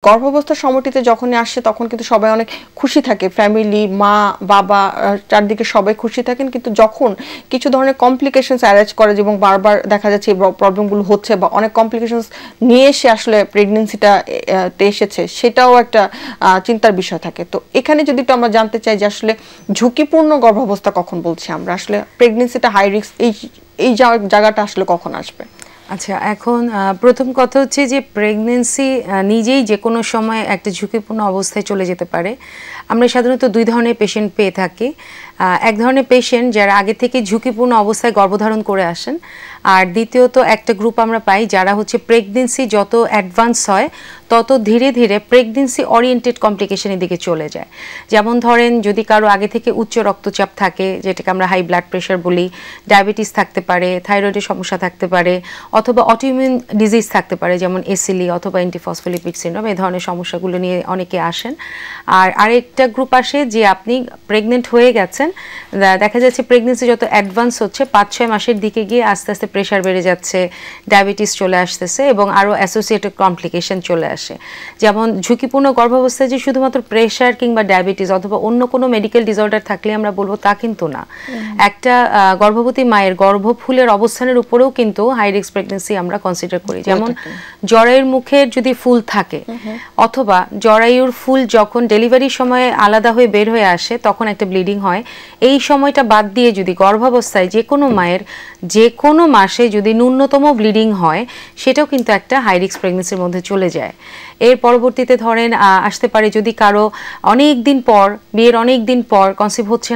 গর্ভাবস্থার সময়টিতে যখনই আসে তখন কিন্তু সবাই অনেক খুশি থাকে, ফ্যামিলি, মা বাবা চারদিকে সবাই খুশি থাকেন, কিন্তু যখন কিছু ধরনের কমপ্লিকেশনস অ্যারাইজ করে এবং বারবার দেখা যাচ্ছে এই প্রবলেমগুলো হচ্ছে বা অনেক কমপ্লিকেশনস নিয়ে এসে আসলে প্রেগনেন্সিটা এসেছে, সেটাও একটা চিন্তার বিষয় থাকে। তো এখানে যদি একটু আমরা জানতে চাই যে আসলে ঝুঁকিপূর্ণ গর্ভাবস্থা কখন বলছি আমরা, আসলে প্রেগনেন্সিটা হাই রিস্ক এই জায়গাটা আসলে কখন আসবে? আচ্ছা, এখন প্রথম কথা হচ্ছে যে প্রেগনেন্সি নিজেই যে কোনো সময় একটা ঝুঁকিপূর্ণ অবস্থায় চলে যেতে পারে। আমরা সাধারণত দুই ধরনের পেশেন্ট পেয়ে থাকি। এক ধরনের পেশেন্ট যারা আগে থেকে ঝুঁকিপূর্ণ অবস্থায় গর্ভধারণ করে আসেন, আর দ্বিতীয়ত একটা গ্রুপ আমরা পাই যারা হচ্ছে প্রেগনেন্সি যত অ্যাডভান্স হয় তত ধীরে ধীরে প্রেগনেন্সি ওরিয়েন্টেড কমপ্লিকেশনের দিকে চলে যায়। যেমন ধরেন, যদি কারো আগে থেকে উচ্চ রক্তচাপ থাকে, যেটাকে আমরা হাই ব্লাড প্রেশার বলি, ডায়াবেটিস থাকতে পারে, থাইরয়েডের সমস্যা থাকতে পারে, অথবা অটোইমিউন ডিজিজ থাকতে পারে যেমন এসিলি অথবা অ্যান্টিফসফোলিপিড সিনড্রোম, এই ধরনের সমস্যাগুলো নিয়ে অনেকে আসেন। আর আরেকটা গ্রুপ আসে যে আপনি প্রেগনেন্ট হয়ে গেছেন, দেখা যাচ্ছে প্রেগনেন্সি যত অ্যাডভান্স হচ্ছে 5-6 মাসের দিকে গিয়ে আস্তে আস্তে প্রেশার বেড়ে যাচ্ছে, ডায়াবেটিস চলে আসতেছে এবং আরও অ্যাসোসিয়েটেড কমপ্লিকেশন চলে আসে। যেমন ঝুঁকিপূর্ণ গর্ভাবস্থায় যে শুধুমাত্র প্রেশার কিংবা ডায়াবেটিস অথবা অন্য কোনো মেডিকেল ডিসঅর্ডার থাকলে আমরা বলবো, তা কিন্তু না। একটা গর্ভবতী মায়ের গর্ভফুলের অবস্থানের উপরেও কিন্তু হাই রিস্ক প্রেগনেন্সি আমরা কনসিডার করি। যেমন জরায়ুর মুখে যদি ফুল থাকে অথবা জরায়ুর ফুল যখন ডেলিভারির সময় আলাদা হয়ে বের হয়ে আসে তখন একটা ব্লিডিং হয়, এই সময়টা বাদ দিয়ে যদি গর্ভাবস্থায় যে কোনো মায়ের যে কোনো মাসে যদি ন্যূনতম ব্লিডিং হয়, সেটাও কিন্তু একটা হাই রিস্ক প্রেগনেন্সির মধ্যে চলে যায়। এর পরবর্তীতে ধরেন আসতে পারে যদি কারো অনেক দিন পর, বিয়ের অনেক দিন পর কনসিভ হচ্ছে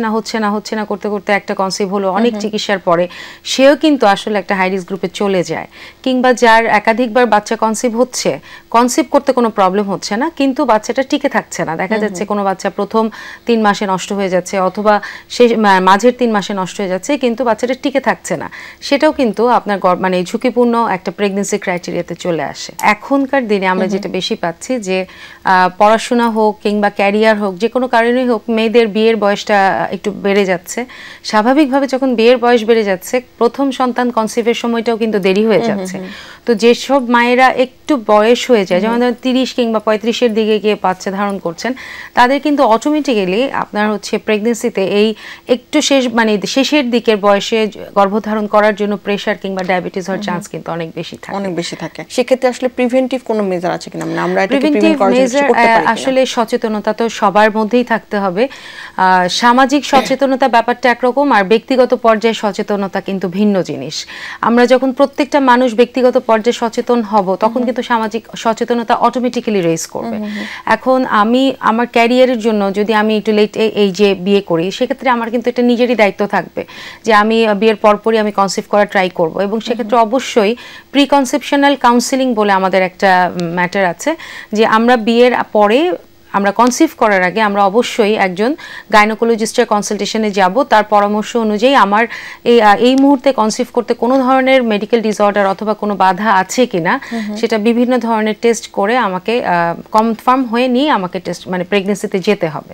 না করতে করতে একটা কনসিভ হলো অনেক চিকিৎসার পরে, সেও কিন্তু আসলে একটা হাই রিস্ক গ্রুপে চলে যায়। কিংবা যার একাধিকবার বাচ্চা কনসিভ করতে কোনো প্রবলেম হচ্ছে না কিন্তু বাচ্চাটা টিকে থাকছে না, দেখা যাচ্ছে কোনো বাচ্চা প্রথম 3 মাসে নষ্ট হয়ে যাচ্ছে অথবা মাঝের 3 মাসে নষ্ট হয়ে যাচ্ছে কিন্তু বাচ্চাটা টিকে থাকছে না, সেটাও কিন্তু আপনার মানে ঝুঁকিপূর্ণ একটা প্রেগনেন্সি ক্রাইটেরিয়াতে চলে আসে। এখনকার দিনে আমরা যেটা বেশি পাচ্ছি যে পড়াশোনা হোক কিংবা ক্যারিয়ার হোক, যে কোনো কারণেই হোক, মেয়েদের বিয়ের বয়সটা একটু বেড়ে যাচ্ছে। স্বাভাবিকভাবে যখন বিয়ের বয়স বেড়ে যাচ্ছে, প্রথম সন্তান কনসিভের সময়টাও কিন্তু দেরি হয়ে যাচ্ছে। তো যেসব মায়েরা একটু বয়স হয়ে যায়, যেমন 30 কিংবা 35-এর দিকে গিয়ে বাচ্চা ধারণ করছেন, তাদের কিন্তু অটোমেটিক্যালি আপনার হচ্ছে প্রেগনেন্সিতে এই একটু শেষের দিকের বয়সে গর্ভধারণ করার জন্য প্রেশার কিংবা ডায়াবেটিস হওয়ার চান্স কিন্তু অনেক বেশি থাকে। সেক্ষেত্রে আসলে প্রিভেন্টিভ কোনো মেজার আছে কিনা? আমরা প্রিভেন্টিভ মেজার আসলে সচেতনতা তো সবার মধ্যেই থাকতে হবে। সামাজিক সচেতনতা ব্যাপারটা একরকম, আর ব্যক্তিগত পর্যায়ে সচেতনতা কিন্তু ভিন্ন জিনিস। আমরা যখন প্রত্যেকটা মানুষ ব্যক্তিগত পর্যায়ে সচেতন হব তখন কিন্তু সামাজিক সচেতনতা অটোমেটিক্যালি রেজ করবে। এখন আমি আমার ক্যারিয়ারের জন্য যদি আমি একটু লেট এই যে বিয়ে করি, সেক্ষেত্রে আমার কিন্তু এটা নিজেরই দায়িত্ব থাকবে যে আমি বিয়ের পরপরই আমি কনসিভ করা ট্রাই করব, এবং সেক্ষেত্রে অবশ্যই প্রি কনসেপশনাল কাউন্সিলিং বলে আমাদের একটা ম্যাটার আছে, যে আমরা বিয়ের পরে আমরা কনসিভ করার আগে আমরা অবশ্যই একজন গাইনোকোলজিস্টের কনসালটেশনে যাব, তার পরামর্শ অনুযায়ী আমার এই মুহূর্তে কনসিভ করতে কোনো ধরনের মেডিকেল ডিসঅর্ডার অথবা কোনো বাধা আছে কিনা সেটা বিভিন্ন ধরনের টেস্ট করে আমাকে কনফার্ম হয়ে নিয়ে আমাকে টেস্ট প্রেগনেন্সিতে যেতে হবে।